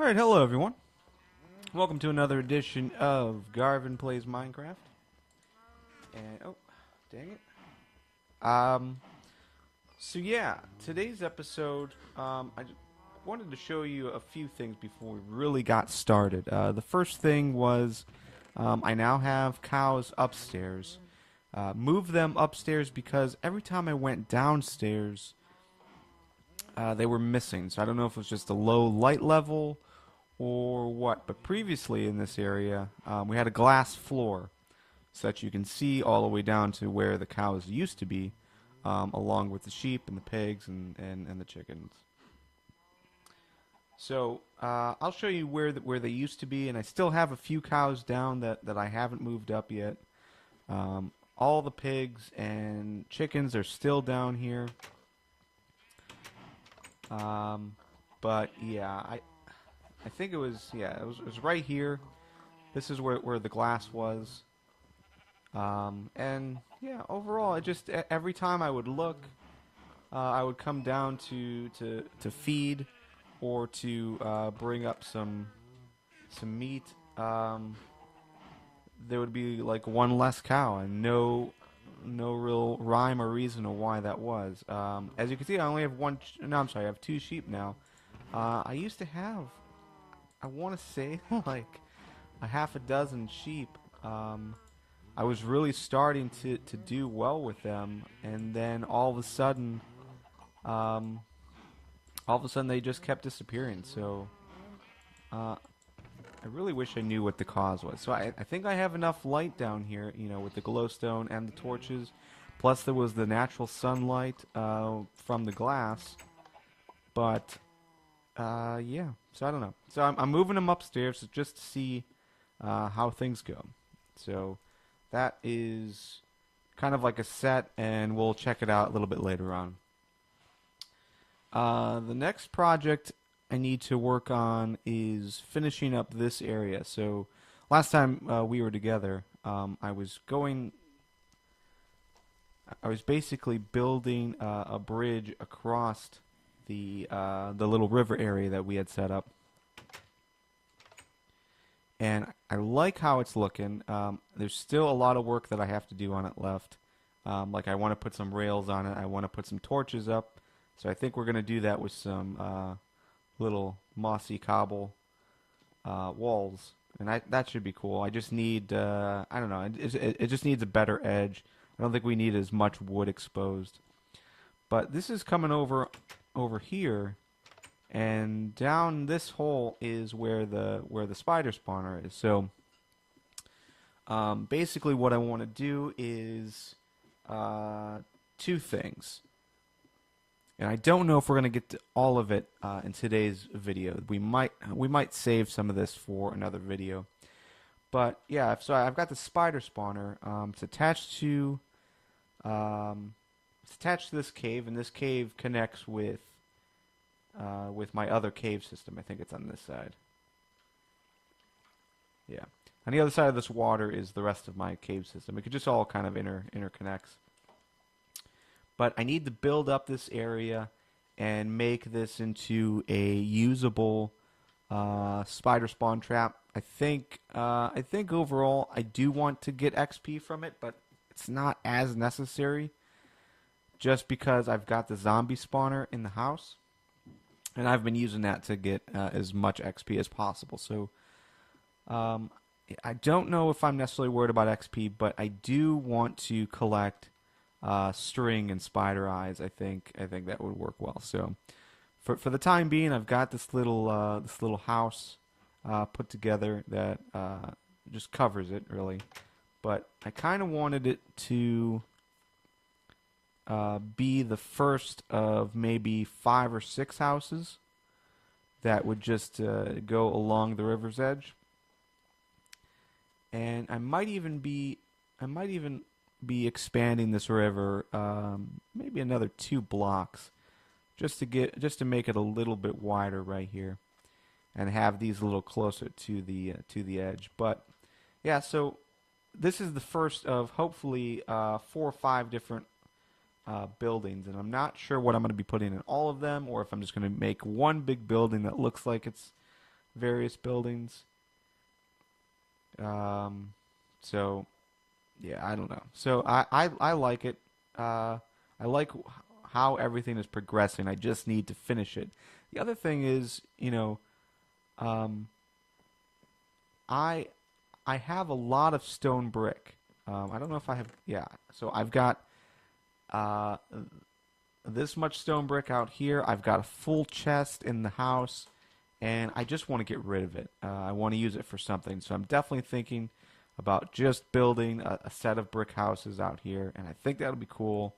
Alright, hello everyone. Welcome to another edition of Garvin Plays Minecraft. And, oh, dang it. So yeah, today's episode, wanted to show you a few things before we really got started. The first thing was, I now have cows upstairs. Moved them upstairs because every time I went downstairs, they were missing. So I don't know if it was just a low light level or what, but previously in this area we had a glass floor so that you can see all the way down to where the cows used to be, along with the sheep and the pigs and the chickens. So I'll show you where they used to be, and I still have a few cows down that I haven't moved up yet. All the pigs and chickens are still down here. But yeah, I think it was, yeah, it was right here. This is where the glass was. And yeah, overall, it just every time I would look, I would come down to feed or to bring up some meat. There would be like one less cow, and no real rhyme or reason of why that was. As you can see, I only have one. No, I'm sorry, I have two sheep now. I used to have, I want to say, like a half a dozen sheep. I was really starting to do well with them, and then all of a sudden they just kept disappearing. So I really wish I knew what the cause was. So I think I have enough light down here, you know, with the glowstone and the torches. Plus there was the natural sunlight from the glass. But yeah, so I don't know. So I'm moving them upstairs just to see how things go. So that is kind of like a set, and we'll check it out a little bit later on. The next project I need to work on is finishing up this area. So last time we were together, I was basically building a bridge across the little river area that we had set up, and I like how it's looking. There's still a lot of work that I have to do on it left. Like I want to put some rails on it. I want to put some torches up. So I think we're going to do that with some little mossy cobble walls, and that should be cool. I just need, I don't know, it just needs a better edge. I don't think we need as much wood exposed. But this is coming over here, and down this hole is where the spider spawner is. So basically what I want to do is two things. And I don't know if we're going to get to all of it in today's video. We might save some of this for another video. But yeah, so I've got the spider spawner. It's attached to this cave, and this cave connects with my other cave system. I think it's on this side. Yeah. On the other side of this water is the rest of my cave system. It could just all kind of interconnects. But I need to build up this area and make this into a usable spider spawn trap. I think overall I do want to get XP from it, but it's not as necessary, just because I've got the zombie spawner in the house, and I've been using that to get as much XP as possible. So I don't know if I'm necessarily worried about XP, but I do want to collect string and spider eyes. I think that would work well. So for the time being, I've got this little house put together that just covers it really. But I kind of wanted it to be the first of maybe 5 or 6 houses that would just go along the river's edge. And I might even be expanding this river maybe another 2 blocks, just to make it a little bit wider right here, and have these a little closer to the edge. But yeah, so this is the first of hopefully 4 or 5 different buildings, and I'm not sure what I'm going to be putting in all of them, or if I'm just going to make one big building that looks like it's various buildings. So yeah, I don't know. So I like it. I like how everything is progressing. I just need to finish it. The other thing is, um, I I have a lot of stone brick. I don't know if I have. Yeah, so I've got uh, this much stone brick out here. I've got a full chest in the house, and I just want to get rid of it. I want to use it for something. So I'm definitely thinking about just building a set of brick houses out here, and I think that'll be cool.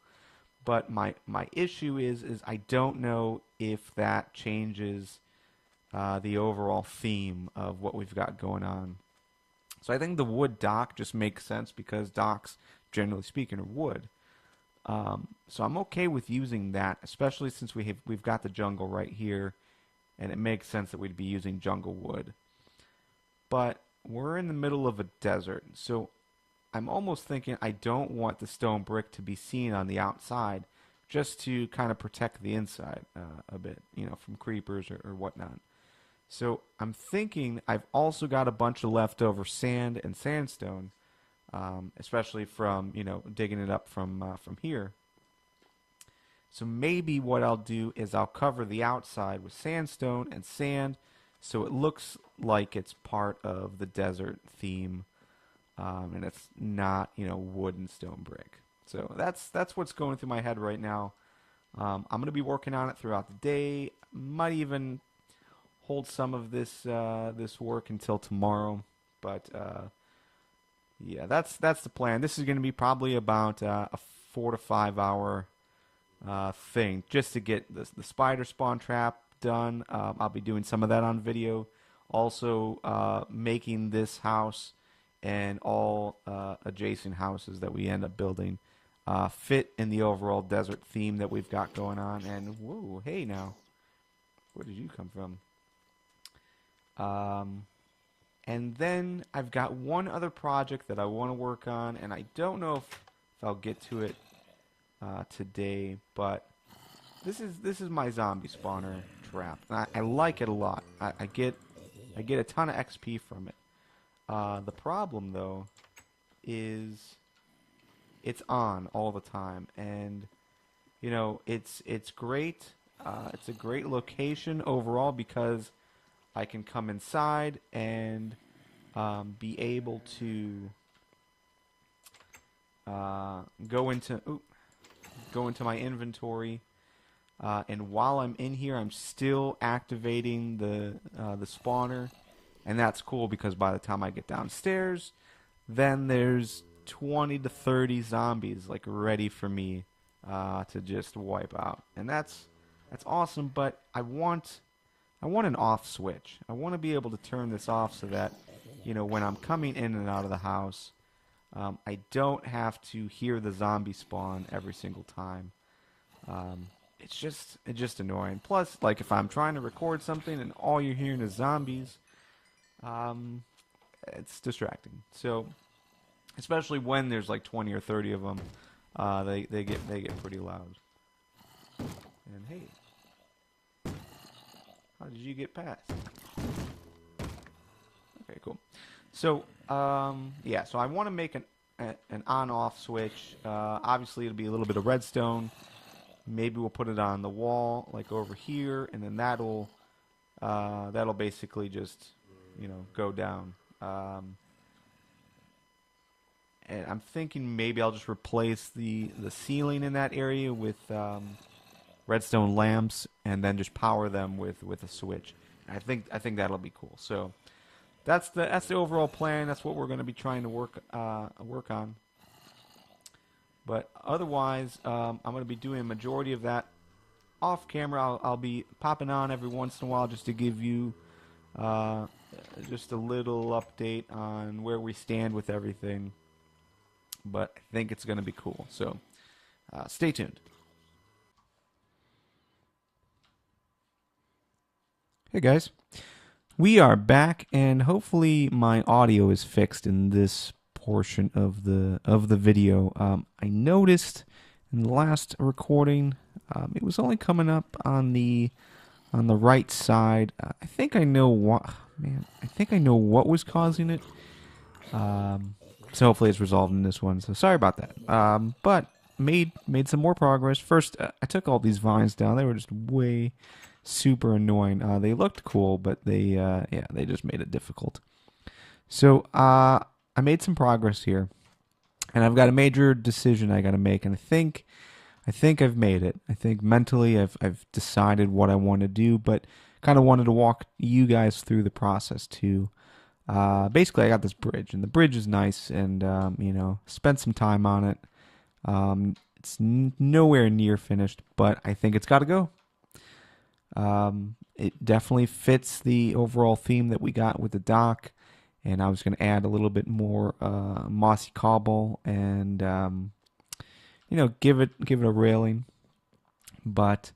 But my issue is I don't know if that changes the overall theme of what we've got going on. So I think the wood dock just makes sense because docks, generally speaking, are wood. So I'm okay with using that, especially since we've got the jungle right here, and it makes sense that we'd be using jungle wood. But we're in the middle of a desert, so I'm almost thinking I don't want the stone brick to be seen on the outside, just to kind of protect the inside a bit, from creepers or whatnot. So I'm thinking I've also got a bunch of leftover sand and sandstone, especially from digging it up from here. So maybe what I'll do is I'll cover the outside with sandstone and sand, so it looks like it's part of the desert theme, and it's not wood and stone brick. So that's what's going through my head right now. I'm going to be working on it throughout the day. Might even hold some of this work until tomorrow, but yeah, that's the plan. This is going to be probably about a 4 to 5 hour thing just to get the spider spawn trap done. I'll be doing some of that on video. Also, making this house and all adjacent houses that we end up building fit in the overall desert theme that we've got going on. And whoa, hey now, where did you come from? And then I've got one other project that I want to work on, and I don't know if I'll get to it today, but this is my zombie spawner trap. And I like it a lot. I get a ton of XP from it. The problem though is it's on all the time, and it's great. It's a great location overall because I can come inside and be able to go into my inventory, and while I'm in here, I'm still activating the spawner, and that's cool because by the time I get downstairs, then there's 20 to 30 zombies like ready for me to just wipe out, and that's awesome. But I want an off switch. I want to be able to turn this off so that, when I'm coming in and out of the house, I don't have to hear the zombie spawn every single time. It's just annoying. Plus, like if I'm trying to record something and all you're hearing is zombies, it's distracting. So, especially when there's like 20 or 30 of them, they get pretty loud. And hey. How did you get past? Okay, cool. So, yeah, so I want to make an on-off switch. Obviously, it'll be a little bit of redstone. Maybe we'll put it on the wall, like over here, and then that'll basically just, go down. And I'm thinking maybe I'll just replace the ceiling in that area with redstone lamps, and then just power them with a switch. I think that'll be cool. So that's the overall plan. That's what we're going to be trying to work on. But otherwise, I'm going to be doing a majority of that off camera. I'll be popping on every once in a while just to give you just a little update on where we stand with everything. But I think it's going to be cool. So stay tuned. Hey guys, we are back, and hopefully my audio is fixed in this portion of the video. I noticed in the last recording, it was only coming up on the on the right side. I think I know what. Man, I think I know what was causing it. So hopefully it's resolved in this one. So sorry about that. But made some more progress. First, I took all these vines down. They were just way super annoying. They looked cool, but they just made it difficult. So I made some progress here, and I've got a major decision I got to make, and I think I've made it. I think mentally I've decided what I want to do, but kind of wanted to walk you guys through the process too. Basically, I got this bridge, and the bridge is nice, and spent some time on it. It's nowhere near finished, but I think it's got to go. It definitely fits the overall theme that we got with the dock, and I was going to add a little bit more mossy cobble and give it a railing. But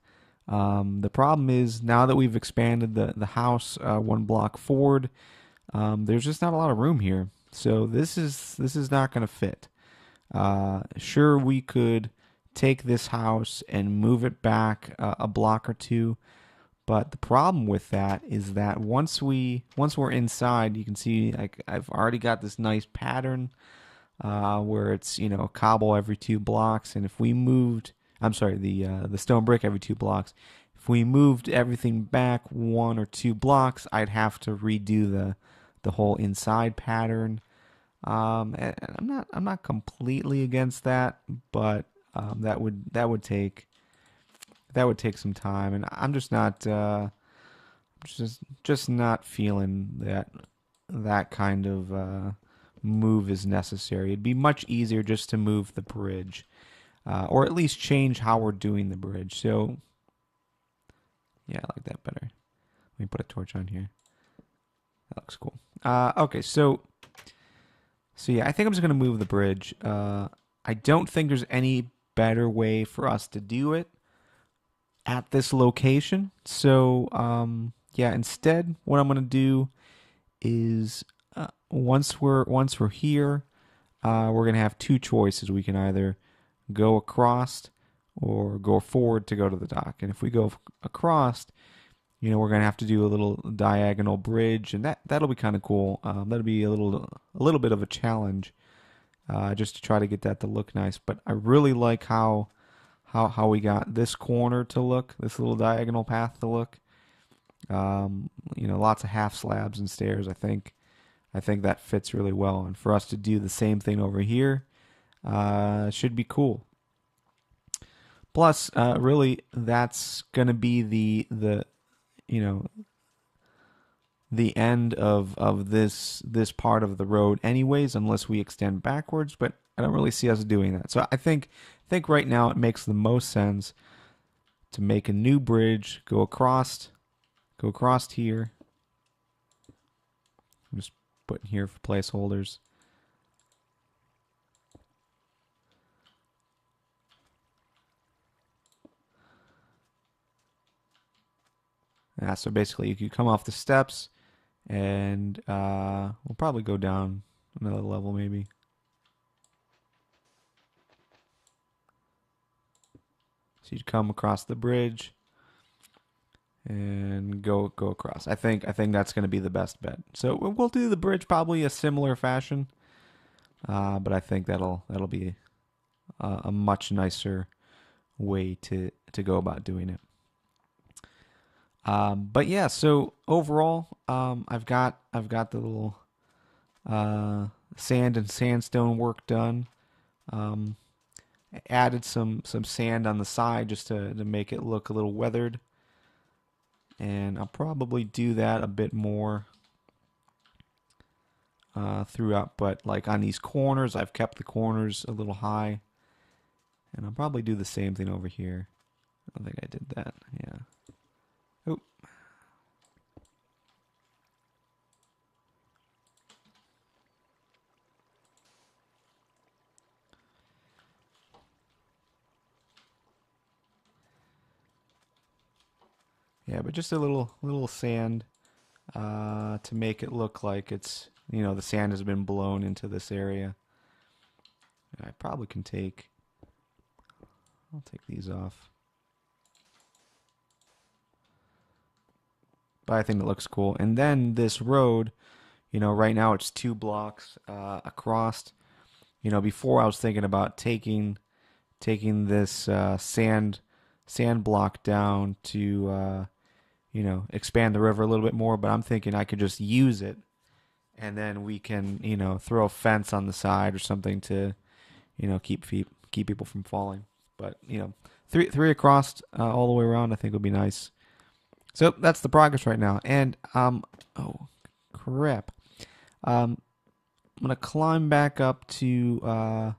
the problem is now that we've expanded the house one block forward, there's just not a lot of room here. So this is not going to fit. Sure, we could take this house and move it back a block or two, but the problem with that is that once we're inside, you can see like I've already got this nice pattern where it's cobble every 2 blocks, and if we moved, I'm sorry, the stone brick every 2 blocks. If we moved everything back 1 or 2 blocks, I'd have to redo the whole inside pattern. And I'm not completely against that, but that would take some time, and I'm just not feeling that kind of move is necessary. It'd be much easier just to move the bridge, or at least change how we're doing the bridge. So yeah, I like that better. Let me put a torch on here. That looks cool. Okay, so yeah, I think I'm just gonna move the bridge. I don't think there's any better way for us to do it at this location. So yeah, instead, what I'm gonna do is once we're here, we're gonna have 2 choices. We can either go across or go forward to go to the dock. And if we go across, we're gonna have to do a little diagonal bridge, and that'll be kind of cool. That'll be a little bit of a challenge, just to try to get that to look nice. But I really like how we got this corner to look, this little diagonal path to look. Lots of half slabs and stairs. I think that fits really well, and for us to do the same thing over here, should be cool. Plus, really, that's gonna be the end of this part of the road, anyways, unless we extend backwards. But I don't really see us doing that. So I think right now it makes the most sense to make a new bridge, go across here. I'm just putting here for placeholders. Yeah, so basically you could come off the steps, and we'll probably go down another level maybe. So you'd come across the bridge and go across. I think that's going to be the best bet. So we'll do the bridge probably a similar fashion, but I think that'll be a much nicer way to go about doing it. But yeah, so overall, I've got the little sand and sandstone work done. Added some sand on the side just to make it look a little weathered, and I'll probably do that a bit more throughout. But like on these corners, I've kept the corners a little high, and I'll probably do the same thing over here. I think I did that. Yeah. Oh. Yeah, but just a little sand to make it look like it's the sand has been blown into this area. I probably can I'll take these off. but I think it looks cool. And then this road, you know, right now it's 2 blocks across. You know, before I was thinking about taking this sand block down to you know, expand the river a little bit more, but I'm thinking I could just use it, and then we can, you know, throw a fence on the side or something to, you know, keep people from falling. But you know, three across all the way around, I think would be nice. So that's the progress right now. And oh crap, I'm gonna climb back up to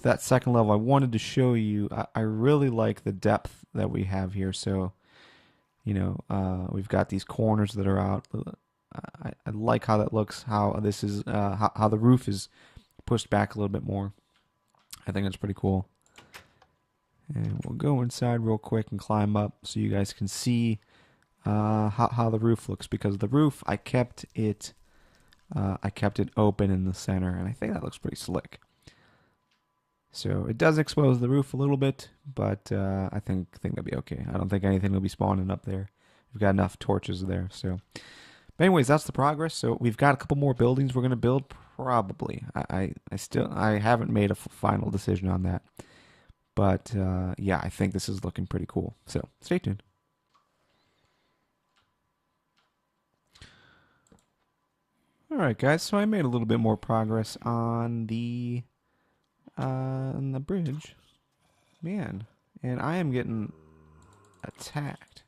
that second level. I wanted to show you. I really like the depth that we have here. So you know, we've got these corners that are out. I like how that looks. How this is how the roof is pushed back a little bit more. I think that's pretty cool. And we'll go inside real quick and climb up so you guys can see how the roof looks. Because the roof, I kept it open in the center, and I think that looks pretty slick. So it does expose the roof a little bit, but I think that'll be okay. I don't think anything will be spawning up there. We've got enough torches there. So, but anyways, that's the progress. So we've got a couple more buildings we're gonna build. Probably. I haven't made a final decision on that. But yeah, I think this is looking pretty cool. So stay tuned. All right, guys. So I made a little bit more progress on the bridge, man, and I am getting attacked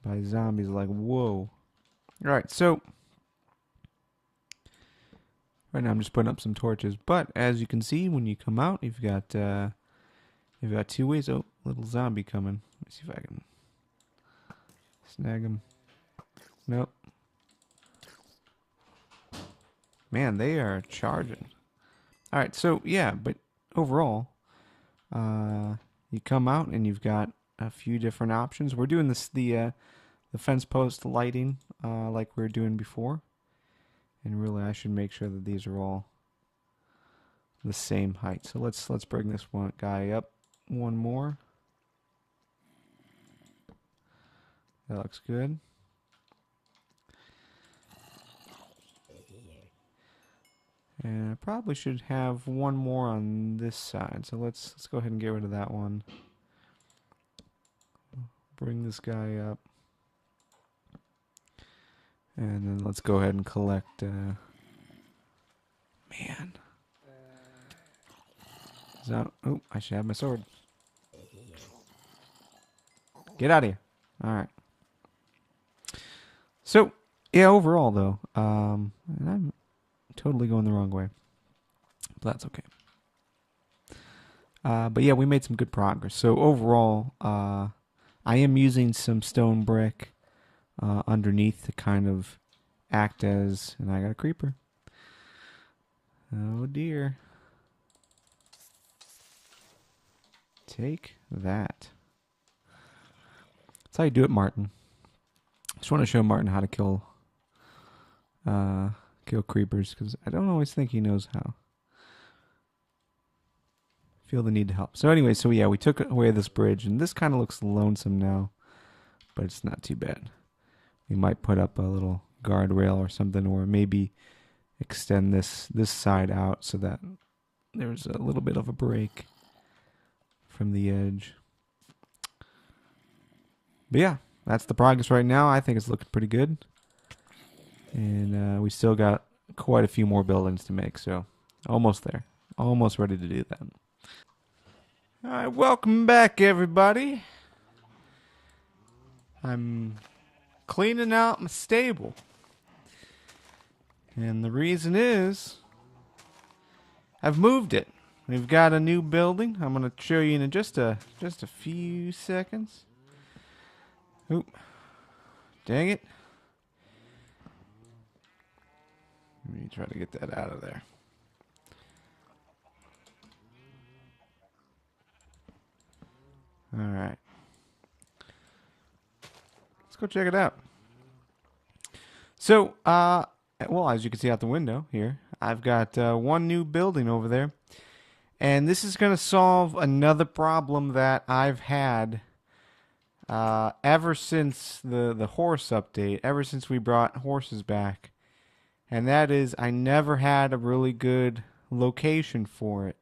by zombies like whoa. All right, so right now I'm just putting up some torches, but as you can see, when you come out, you've got 2 ways. Oh, little zombie coming. Let me see if I can snag him. Nope. Man, they are charging. All right, so yeah, but overall, you come out and you've got a few different options. We're doing the fence post lighting like we were doing before, and really I should make sure that these are all the same height. So let's bring this one guy up one more. That looks good. And I probably should have one more on this side. So let's go ahead and get rid of that one. Bring this guy up. And then let's go ahead and collect man. Oh, I should have my sword. Get out of here. Alright. So, yeah, overall though, and I'm totally going the wrong way. But that's okay. But yeah, we made some good progress. So overall, I am using some stone brick underneath to kind of act as, and I got a creeper. Oh dear. Take that. That's how you do it, Martin. Just want to show Martin how to kill creepers, because I don't always think he knows how. Feel the need to help. So anyway, so yeah, we took away this bridge, and this kind of looks lonesome now, but it's not too bad. We might put up a little guardrail or something, or maybe extend this side out so that there's a little bit of a break from the edge. But yeah, that's the progress right now. I think it's looking pretty good. And we still got quite a few more buildings to make, so almost there. Almost ready to do that. Alright, welcome back everybody. I'm cleaning out my stable. And the reason is I've moved it. We've got a new building. I'm going to show you in just a few seconds. Oop. Dang it. Let me try to get that out of there. Alright. Let's go check it out. So, well, as you can see out the window here, I've got one new building over there. And this is going to solve another problem that I've had ever since the horse update, ever since we brought horses back, and that is I never had a really good location for it.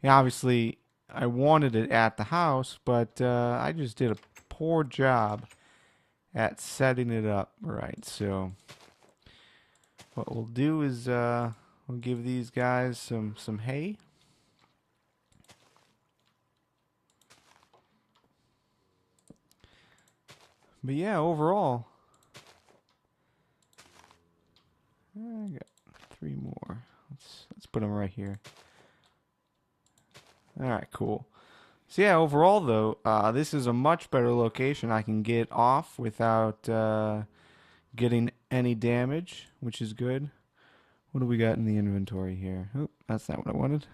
Obviously, I wanted it at the house, but I just did a poor job at setting it up right. So what we'll do is we'll give these guys some hay. But yeah, overall, I got 3 more. Let's put them right here. All right, cool. So yeah, overall though, this is a much better location. I can get off without getting any damage, which is good. What do we got in the inventory here? Oh, that's not what I wanted.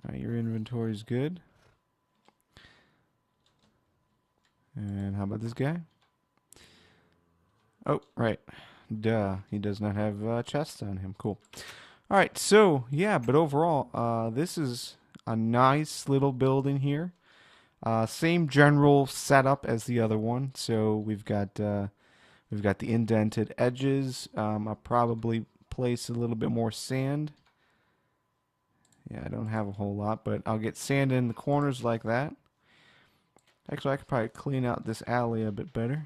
All right, your inventory is good. And how about this guy? Oh, right. Duh. He does not have chests on him. Cool. All right, so, yeah, but overall, this is a nice little building here. Same general setup as the other one. So we've got the indented edges. I'll probably place a little bit more sand. Yeah, I don't have a whole lot, but I'll get sand in the corners like that. Actually, I could probably clean out this alley a bit better.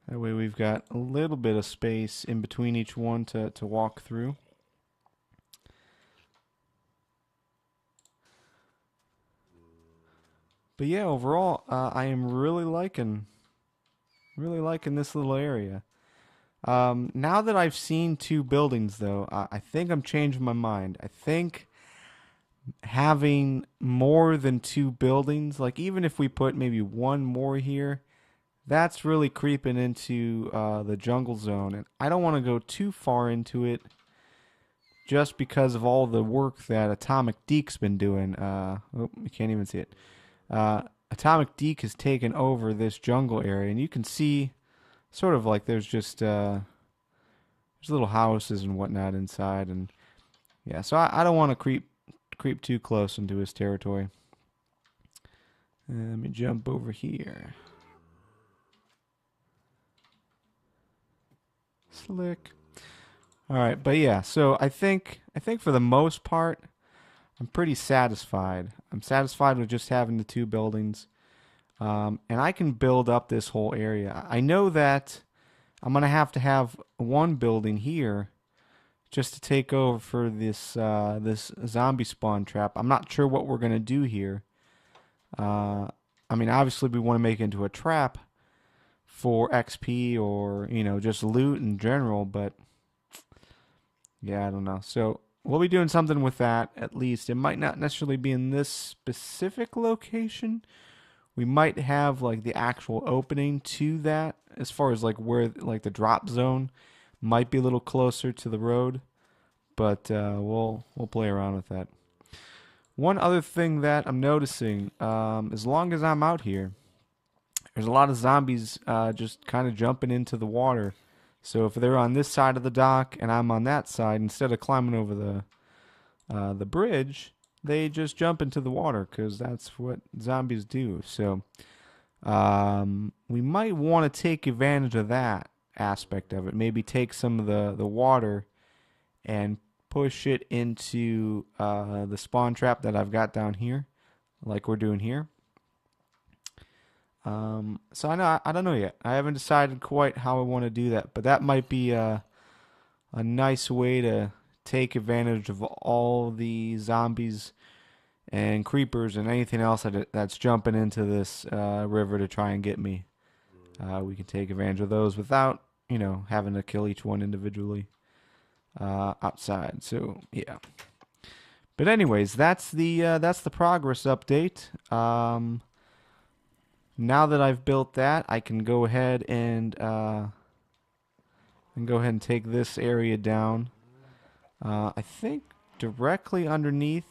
That way we've got a little bit of space in between each one to walk through. But yeah, overall, I am really liking this little area. Now that I've seen 2 buildings, though, I think I'm changing my mind. I think having more than 2 buildings, like even if we put maybe 1 more here, that's really creeping into the jungle zone, and I don't want to go too far into it just because of all the work that Atomic Deke's been doing. Oh, you can't even see it. Atomic Deke has taken over this jungle area, and you can see sort of like there's just there's little houses and whatnot inside, and yeah, so I don't want to creep too close into his territory. Let me jump over here. Slick. All right, but yeah, so I think for the most part, I'm pretty satisfied. I'm satisfied with just having the 2 buildings, and I can build up this whole area. I know that I'm gonna have to have 1 building here just to take over for this this zombie spawn trap. I'm not sure what we're gonna do here. I mean, obviously we want to make it into a trap for XP or just loot in general, but yeah, I don't know. So we'll be doing something with that at least. It might not necessarily be in this specific location. We might have like the actual opening to that, as far as like where like the drop zone might be a little closer to the road, but we'll play around with that. One other thing that I'm noticing, as long as I'm out here, there's a lot of zombies just kind of jumping into the water. So if they're on this side of the dock and I'm on that side, instead of climbing over the bridge, they just jump into the water because that's what zombies do. So we might want to take advantage of that aspect of it. Maybe take some of the water and push it into the spawn trap that I've got down here, like we're doing here. So I don't know yet. I haven't decided quite how I want to do that, but that might be a nice way to take advantage of all the zombies and creepers and anything else that's jumping into this river to try and get me. We can take advantage of those without, having to kill each one individually outside. So yeah. But anyways, that's the progress update. Now that I've built that, I can go ahead and take this area down. I think directly underneath.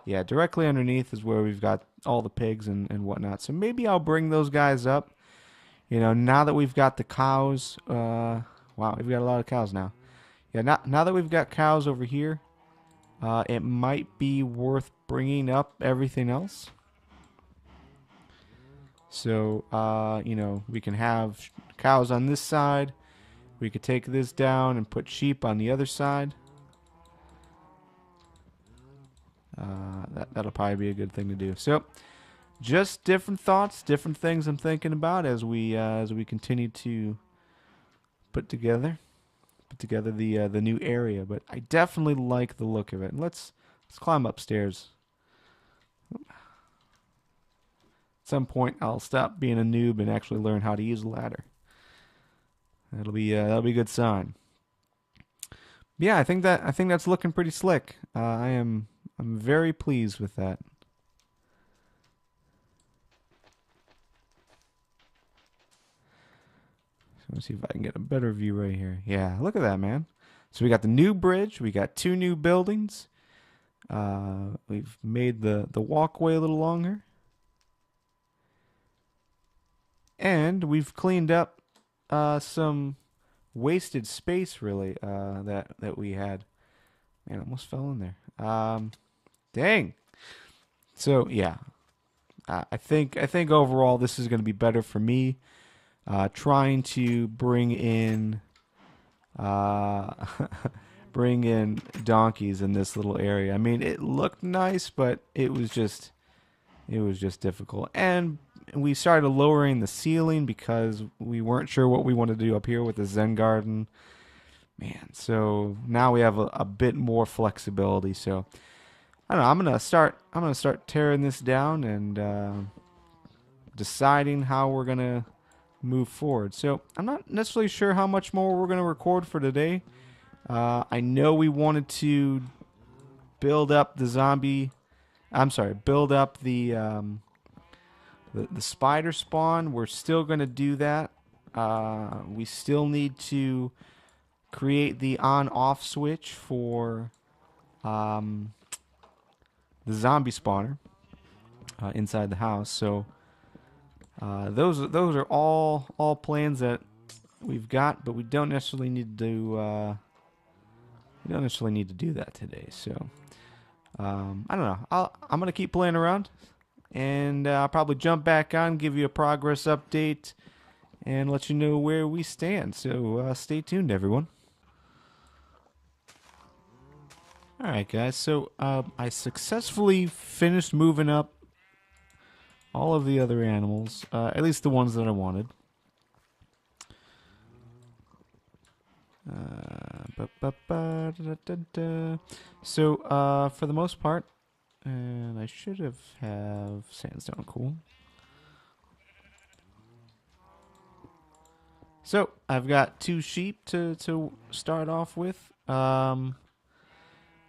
Yeah, directly underneath is where we've got all the pigs and whatnot. So maybe I'll bring those guys up. Now that we've got the cows. Wow, we've got a lot of cows now. Yeah, now that we've got cows over here, it might be worth bringing up everything else. So, you know, we can have cows on this side. We could take this down and put sheep on the other side. That'll probably be a good thing to do. So, just different thoughts, different things I'm thinking about as we continue to put together the new area. But I definitely like the look of it. Let's climb upstairs. At some point, I'll stop being a noob and actually learn how to use a ladder. That'll be a good sign. Yeah, I think that's looking pretty slick. I'm very pleased with that. So let's see if I can get a better view right here. Yeah, look at that, man. So we got the new bridge. We got 2 new buildings. We've made the walkway a little longer. And we've cleaned up some wasted space, really, that we had. Man, almost fell in there. Dang. So yeah, I think overall this is going to be better for me. Trying to bring in bring in donkeys in this little area. I mean, it looked nice, but it was just difficult. And we started lowering the ceiling because we weren't sure what we wanted to do up here with the Zen garden. Man, so now we have a bit more flexibility. So I don't know. I'm gonna start tearing this down and deciding how we're gonna move forward. So I'm not necessarily sure how much more we're gonna record for today. I know we wanted to build up the zombie. I'm sorry, build up the spider spawn. We're still gonna do that. We still need to create the on-off switch for the zombie spawner inside the house. So those are all plans that we've got, but we don't necessarily need to do that today. So I don't know. I'm gonna keep playing around, and I'll probably jump back on, give you a progress update, and let you know where we stand. So stay tuned, everyone. Alright guys, so I successfully finished moving up all of the other animals, at least the ones that I wanted. So for the most part, and I should have sandstone, cool. So I've got 2 sheep to start off with.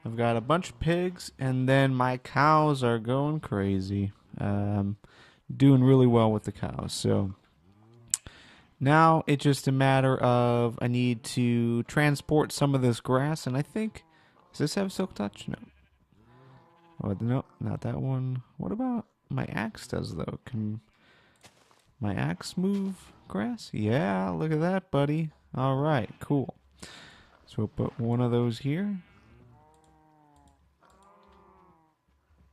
I've got a bunch of pigs, and then my cows are going crazy. Doing really well with the cows. So now it's just a matter of I need to transport some of this grass, and I think, does this have silk touch? No. Oh, no, not that one. What about my axe does, though? Can my axe move grass? Yeah, look at that, buddy. All right, cool. So we'll put one of those here.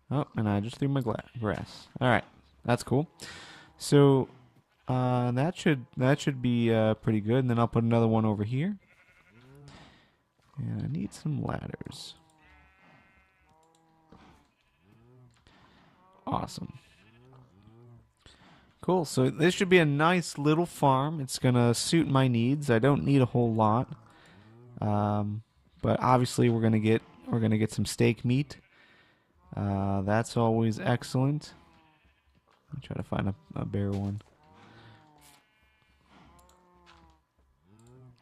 Oh, and I just threw my grass. All right, that's cool. So that should be pretty good. And then I'll put another one over here. And I need some ladders. Awesome. Cool. So this should be a nice little farm. It's gonna suit my needs. I don't need a whole lot, but obviously we're gonna get some steak meat. That's always excellent. Let me try to find a bare one.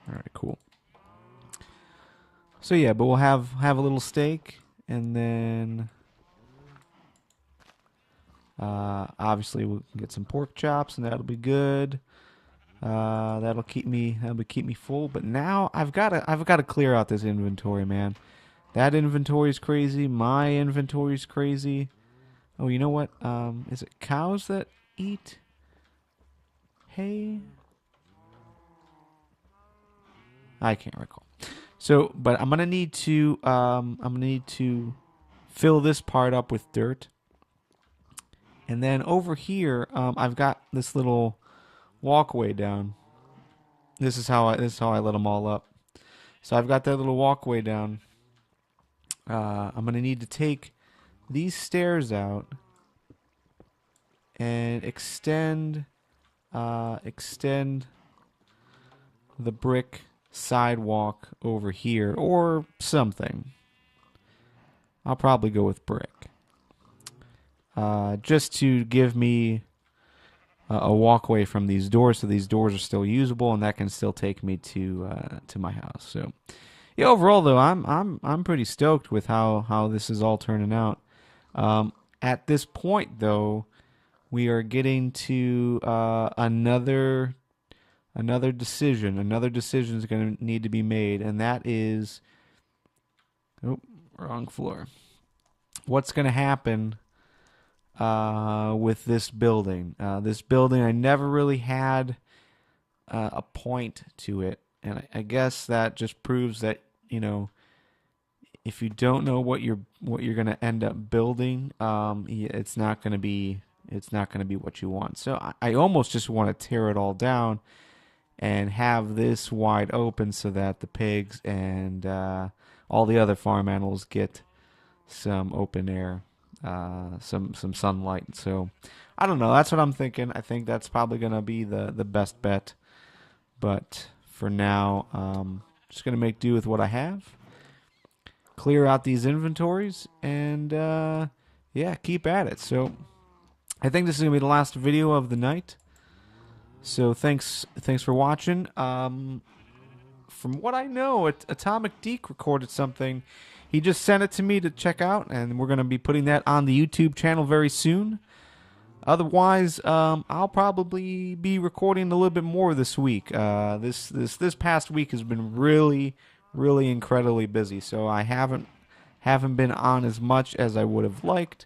Alright, cool. So yeah, but we'll have a little steak, and then obviously we'll get some pork chops, and that'll be good. That'll keep me full. But now I've got to clear out this inventory, man. That inventory is crazy. My inventory is crazy. Oh, you know what? Is it cows that eat hay? I can't recall. So, but I'm gonna need to fill this part up with dirt, and then over here, I've got this little walkway down. This is how I let them all up. So I've got that little walkway down. I'm gonna need to take these stairs out and extend the brick sidewalk over here or something. I'll probably go with brick. Just to give me a walkway from these doors, so these doors are still usable, and that can still take me to my house. So, yeah, overall though, I'm pretty stoked with how this is all turning out. At this point though, we are getting to another decision. Another decision is going to need to be made, and that is, oh, wrong floor. What's going to happen with this building? This building, I never really had a point to it, and I guess that just proves that, you know, if you don't know what you're going to end up building, it's not going to be what you want. So I almost just want to tear it all down and have this wide open so that the pigs and all the other farm animals get some open air, some sunlight. So I don't know. That's what I'm thinking. I think that's probably going to be the best bet. But for now, just going to make do with what I have. Clear out these inventories and yeah, keep at it. So I think this is going to be the last video of the night. So thanks for watching. From what I know, Atomic Deke recorded something. He just sent it to me to check out, and we're going to be putting that on the YouTube channel very soon. Otherwise, I'll probably be recording a little bit more this week. This past week has been really incredibly busy, so I haven't been on as much as I would have liked.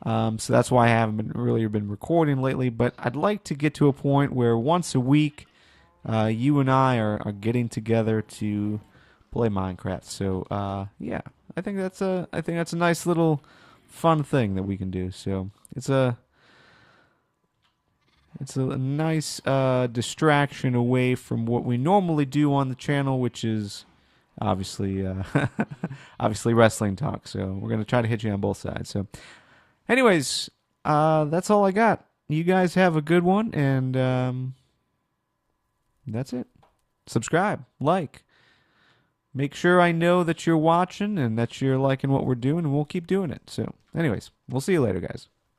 So that's why I haven't been recording lately. But I'd like to get to a point where once a week, you and I are getting together to play Minecraft. So yeah, I think that's a nice little fun thing that we can do. So it's a nice distraction away from what we normally do on the channel, which is obviously wrestling talk. So we're gonna try to hit you on both sides. So anyways, that's all I got. You guys have a good one, and that's it. Subscribe, like. Make sure I know that you're watching and that you're liking what we're doing, and we'll keep doing it. So anyways, we'll see you later, guys.